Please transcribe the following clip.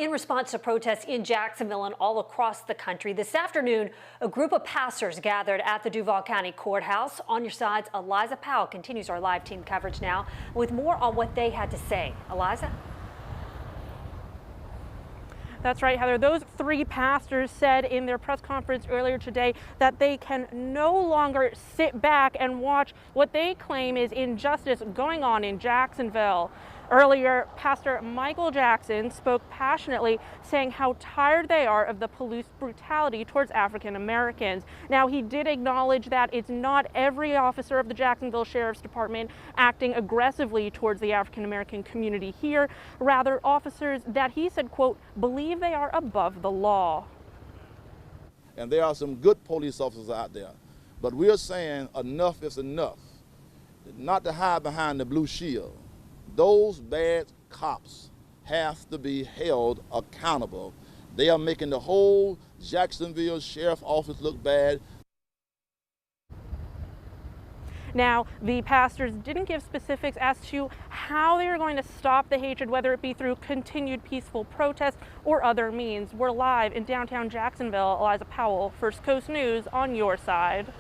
In response to protests in Jacksonville and all across the country, this afternoon, a group of pastors gathered at the Duval County Courthouse. On your sides, Eliza Powell continues our live team coverage now with more on what they had to say. Eliza? That's right, Heather. Those three pastors said in their press conference earlier today that they can no longer sit back and watch what they claim is injustice going on in Jacksonville. Earlier, Pastor Michael Jackson spoke passionately, saying how tired they are of the police brutality towards African Americans. Now, he did acknowledge that it's not every officer of the Jacksonville Sheriff's Department acting aggressively towards the African American community here, rather officers that he said, quote, believe they are above the law. And there are some good police officers out there, but we're saying enough is enough. Not to hide behind the blue shield. Those bad cops have to be held accountable. They are making the whole Jacksonville Sheriff's Office look bad. Now, the pastors didn't give specifics as to how they are going to stop the hatred, whether it be through continued peaceful protest or other means. We're live in downtown Jacksonville. Eliza Powell, First Coast News, on your side.